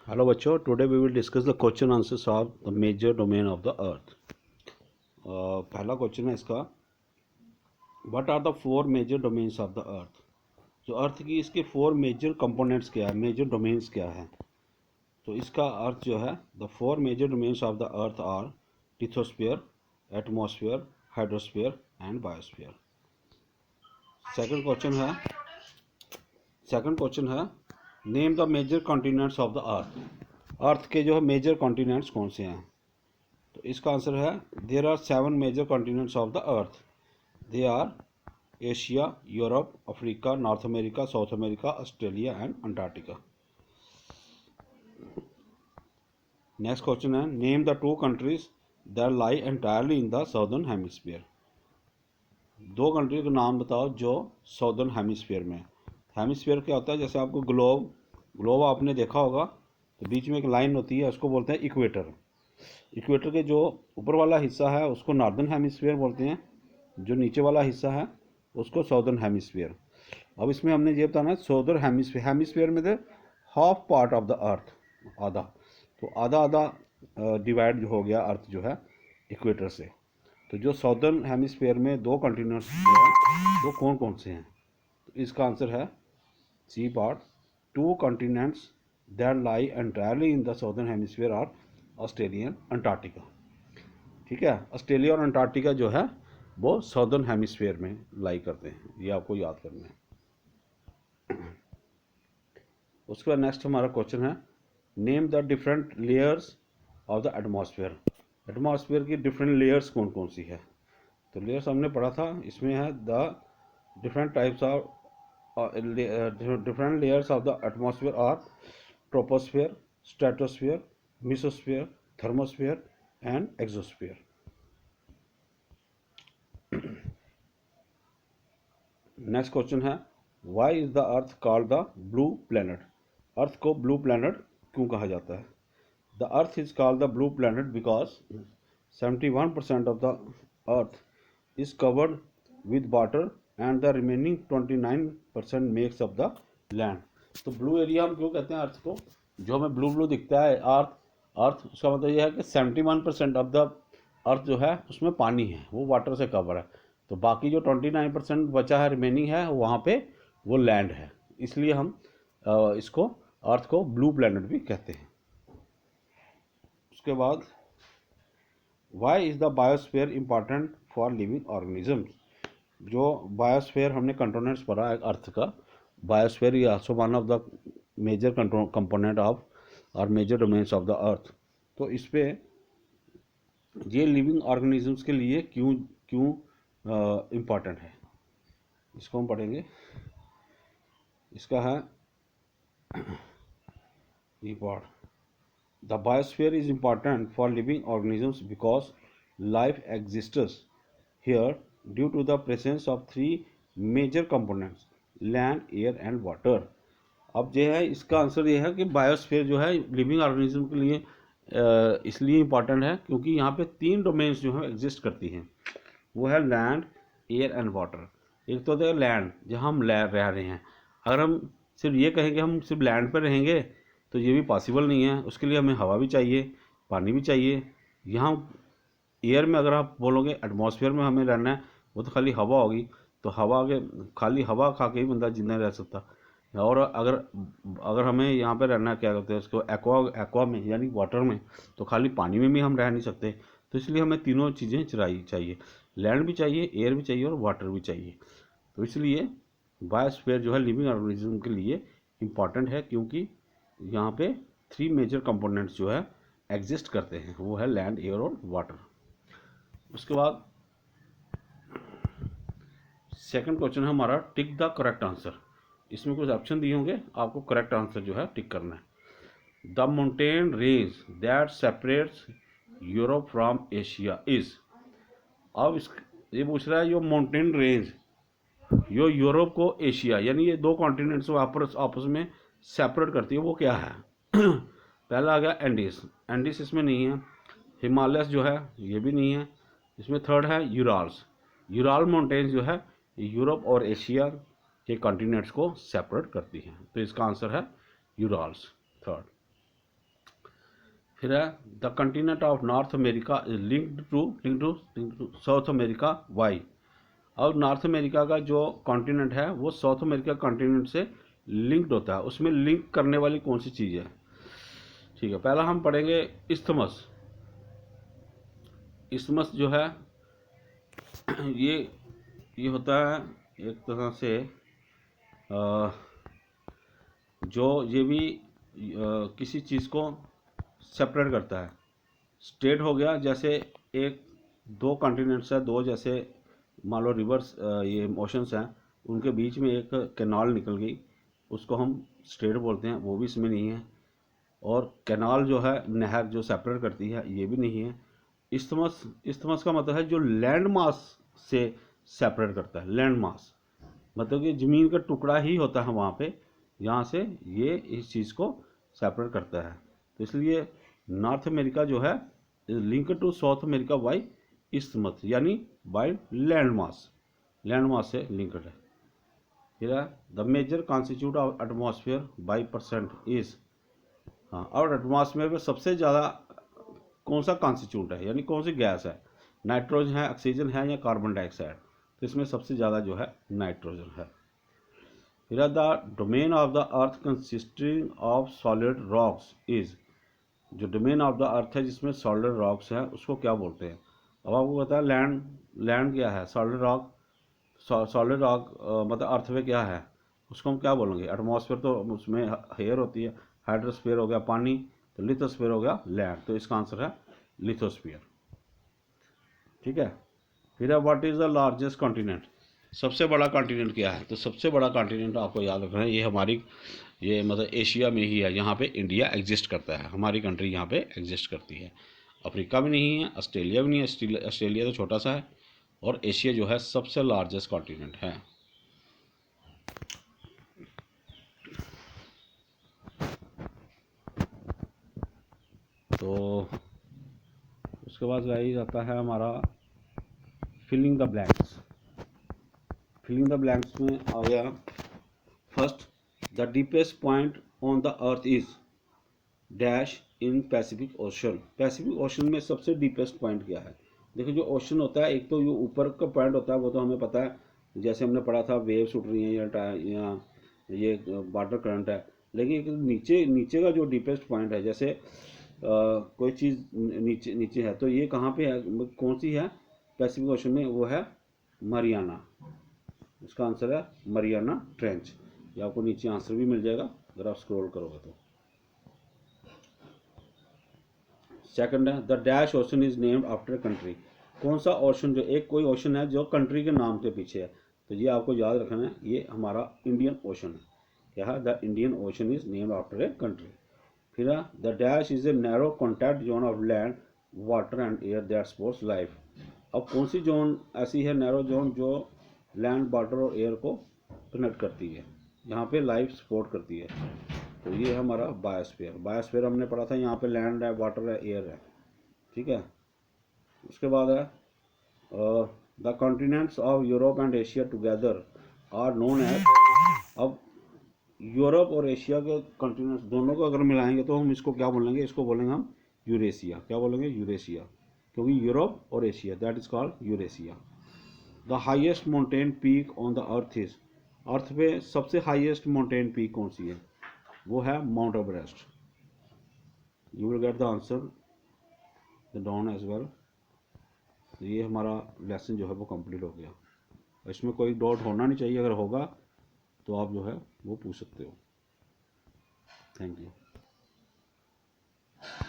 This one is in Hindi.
हेलो बच्चों, today we will discuss the question answers of the major domain of the earth. पहला क्वेश्चन है इसका, what are the four major domains of the earth. जो अर्थ की इसके फोर मेजर कंपोनेंट्स क्या है, मेजर डोमेन्स क्या है। तो इसका अर्थ जो है, the four major domains of the earth are lithosphere, atmosphere, hydrosphere and biosphere. Second question है name the major continents of the earth. Earth के जो है मेजर कॉन्टिनेंट्स कौन से हैं। तो इसका आंसर है, there are 7 major continents of the earth. They are Asia, Europe, Africa, North America, South America, Australia and Antarctica. Next question है, name the two countries that lie entirely in the southern hemisphere. दो कंट्री के नाम बताओ जो साउदर्न हेमिस्फीयर में। हेमिस्फीयर क्या होता है, जैसे आपको ग्लोब आपने देखा होगा, तो बीच में एक लाइन होती है, उसको बोलते हैं इक्वेटर। इक्वेटर के जो ऊपर वाला हिस्सा है उसको नॉर्दर्न हेमिस्फीयर बोलते हैं, जो नीचे वाला हिस्सा है उसको साउदर्न हेमिस्फीयर। अब इसमें हमने ये बताना है, साउदर्न हेमिस्फीयर में थे हाफ पार्ट ऑफ द अर्थ, आधा, तो आधा आधा डिवाइड जो हो गया अर्थ जो है इक्वेटर से। तो जो साउदर्न हेमिस्फीयर में दो कॉन्टिनेंट्स जो है वो कौन कौन से हैं। तो इसका आंसर है C part, two continents that lie entirely in the southern hemisphere are Australian Antarctica. ठीक है, ऑस्ट्रेलिया और अंटार्कटिका जो है वो साउदर्न हेमिस्फीयर में लाई करते हैं, ये आपको याद करना है। उसके बाद नेक्स्ट हमारा क्वेश्चन है, name the different layers of the atmosphere. Atmosphere की डिफरेंट लेयर्स कौन कौन सी है। तो लेयर्स हमने पढ़ा था, इसमें है the different types of different layers of the atmosphere are troposphere, stratosphere, mesosphere, thermosphere and exosphere. Next question है, why is the earth called the blue planet. Earth को ब्लू प्लैनेट क्यों कहा जाता है। The earth is called the blue planet because 71% of the earth is covered with water and the remaining 29% makes of the land. तो ब्लू एरिया हम क्यों कहते हैं अर्थ को, जो हमें ब्लू ब्लू दिखता है अर्थ उसका मतलब यह है कि 71% ऑफ द अर्थ जो है उसमें पानी है, वो वाटर से कवर है। तो बाकी जो 29% बचा है, रिमेनिंग है, वहाँ पे वो लैंड है। इसलिए हम इसको अर्थ को ब्लू प्लैनेट भी कहते हैं। उसके बाद, why is the biosphere important for living organisms. जो बायोस्फीयर हमने कंपोनेंट्स पढ़ा है अर्थ का, biosphere is also one of the major component of or major domains of the earth. तो इस पे ये लिविंग ऑर्गेनिजम्स के लिए क्यों क्यों इम्पॉर्टेंट है, इसको हम पढ़ेंगे। इसका है ये part, the biosphere is important for living organisms because life exists here due to the presence of 3 major components, land, air and water. अब जो है इसका आंसर ये है कि बायोस्फीयर जो है लिविंग ऑर्गेनिज्म के लिए इसलिए इम्पॉर्टेंट है क्योंकि यहाँ पे 3 डोमेन्स जो है एग्जिस्ट करती हैं, वो है लैंड, एयर एंड वाटर। एक तो है लैंड, जहाँ हम रह रहे हैं। अगर हम सिर्फ ये कहें कि हम सिर्फ लैंड पर रहेंगे तो ये भी पॉसिबल नहीं है, उसके लिए हमें हवा भी चाहिए, पानी भी चाहिए। यहाँ एयर में अगर आप बोलोगे एटमॉस्फेयर में हमें रहना है, वो तो खाली हवा होगी, तो हवा के खाली हवा खा के ही बंदा जिंदा रह सकता। और अगर अगर हमें यहाँ पे रहना, क्या कहते हैं उसको, एक्वा में यानी वाटर में, तो खाली पानी में भी हम रह नहीं सकते। तो इसलिए हमें तीनों चीज़ें चाहिए, लैंड भी चाहिए, एयर भी चाहिए और वाटर भी चाहिए। तो इसलिए बायोस्फीयर जो है लिविंग ऑर्गेनिज्म के लिए इम्पॉर्टेंट है, क्योंकि यहाँ पे 3 मेजर कंपोनेंट्स जो है एग्जिस्ट करते हैं, वो है लैंड, एयर और वाटर। उसके बाद सेकंड क्वेश्चन है हमारा, टिक द करेक्ट आंसर। इसमें कुछ ऑप्शन दिए होंगे, आपको करेक्ट आंसर जो है टिक करना है। The mountain range that separates Europe from Asia is. अब ये पूछ रहा है, जो माउंटेन रेंज जो यूरोप को एशिया यानी ये 2 कॉन्टिनेंट्स को आपस में सेपरेट करती है, वो क्या है। पहला आ गया एंडीज, एंडीज इसमें नहीं है। हिमालयस जो है ये भी नहीं है। इसमें थर्ड है यूराल्स, यूराल माउंटेन्स जो है यूरोप और एशिया के कॉन्टिनेंट्स को सेपरेट करती हैं। तो इसका आंसर है यूराल्स, थर्ड। फिर है the continent of North America is linked to South America by. अब नॉर्थ अमेरिका का जो कॉन्टिनेंट है वो साउथ अमेरिका कॉन्टिनेंट से लिंक्ड होता है, उसमें लिंक करने वाली कौन सी चीज़ है। ठीक है, पहला हम पढ़ेंगे इस्थमस। इस्थमस जो है ये ये होता है एक तरह से जो ये भी किसी चीज़ को सेपरेट करता है। स्टेट हो गया, जैसे एक दो कॉन्टिनेंट्स है, दो जैसे मान लो रिवर्स ये ओशंस हैं, उनके बीच में एक कैनाल निकल गई, उसको हम स्टेट बोलते हैं, वो भी इसमें नहीं है। और कैनाल जो है नहर जो सेपरेट करती है, ये भी नहीं है। इस्थमस का मतलब है जो लैंड मास से सेपरेट करता है। लैंड मास मतलब कि ज़मीन का टुकड़ा ही होता है वहाँ पे, यहाँ से ये इस चीज़ को सेपरेट करता है। तो इसलिए नॉर्थ अमेरिका जो है link to South America by isthmus, यानी बाई लैंड मास से लिंक्ड है। फिर है the major constitute of atmosphere by percent is. हाँ, और एटमॉस्फेयर में सबसे ज़्यादा कौन सा कॉन्स्टिट्यूट है, यानी कौन सी गैस है। नाइट्रोजन है, ऑक्सीजन है, या कार्बन डाइऑक्साइड। तो इसमें सबसे ज़्यादा जो है नाइट्रोजन है। फिर the domain of the earth consisting of solid rocks is. जो डोमेन ऑफ द अर्थ है जिसमें सॉलिड रॉक्स है उसको क्या बोलते हैं। अब आपको पता है लैंड, लैंड क्या है, सॉलिड रॉक। सॉलिड रॉक मतलब अर्थ में क्या है, उसको हम क्या बोलेंगे। एटमॉस्फेयर तो उसमें हेयर होती है, हाइड्रोस्फीयर हो गया पानी, तो लिथोस्फीयर हो गया लैंड। तो इसका आंसर है लिथोस्फीयर। ठीक है, फिर है what is the largest continent. सबसे बड़ा कॉन्टिनेंट क्या है, तो सबसे बड़ा कॉन्टिनेंट आपको याद रखना है, ये हमारी ये मतलब एशिया में ही है। यहाँ पे इंडिया एग्जिस्ट करता है, हमारी कंट्री यहाँ पे एग्जिस्ट करती है। अफ्रीका भी नहीं है, ऑस्ट्रेलिया भी नहीं है, ऑस्ट्रेलिया तो छोटा सा है। और एशिया जो है सबसे लार्जेस्ट कॉन्टिनेंट है। तो उसके बाद गाइस आता है हमारा filling the blanks. Filling the blanks में आ गया first, the deepest point on the earth is dash in Pacific Ocean. Pacific Ocean में सबसे डीपेस्ट पॉइंट क्या है। देखो जो ओशन होता है, एक तो जो ऊपर का पॉइंट होता है वो तो हमें पता है, जैसे हमने पढ़ा था वेव्स उठ रही हैं या ये वाटर करंट है। लेकिन एक नीचे नीचे का जो डीपेस्ट पॉइंट है, जैसे कोई चीज़ नीचे नीचे है, तो ये कहाँ पे है, कौन सी है पैसिफिक ओशन में, वो है मरियाना। इसका आंसर है मरियाना ट्रेंच। ये आपको नीचे आंसर भी मिल जाएगा अगर आप स्क्रॉल करोगे तो। सेकंड है the dash ocean is named after country. कौन सा ओशन, जो एक कोई ओशन है जो कंट्री के नाम के पीछे है, तो ये आपको याद रखना है, ये हमारा इंडियन ओशन है। क्या है, the Indian ocean is named after a country. फिर the dash is a narrow contact zone of land water and air that supports life. अब कौन सी जोन ऐसी है, नैरो जोन, जो लैंड वाटर और एयर को कनेक्ट करती है, यहाँ पे लाइफ सपोर्ट करती है। तो ये है हमारा बायोस्फीयर। बायोस्फीयर हमने पढ़ा था, यहाँ पे लैंड है, वाटर है, एयर है। ठीक है, उसके बाद है the continents of Europe and Asia together are known as. अब यूरोप और एशिया के कॉन्टिनेंट्स दोनों को अगर मिलाएंगे तो हम इसको क्या बोलेंगे, इसको बोलेंगे हम यूरेशिया। क्या बोलेंगे, यूरेशिया, क्योंकि यूरोप और Asia, that is called Eurasia. The highest mountain peak on the earth is. Earth पे सबसे हाइएस्ट माउंटेन पीक कौन सी है, वो है Mount Everest. You will get the answer the down as well. तो ये हमारा लेसन जो है वो कंप्लीट हो गया। इसमें कोई डाउट होना नहीं चाहिए, अगर होगा तो आप जो है वो पूछ सकते हो। Thank you.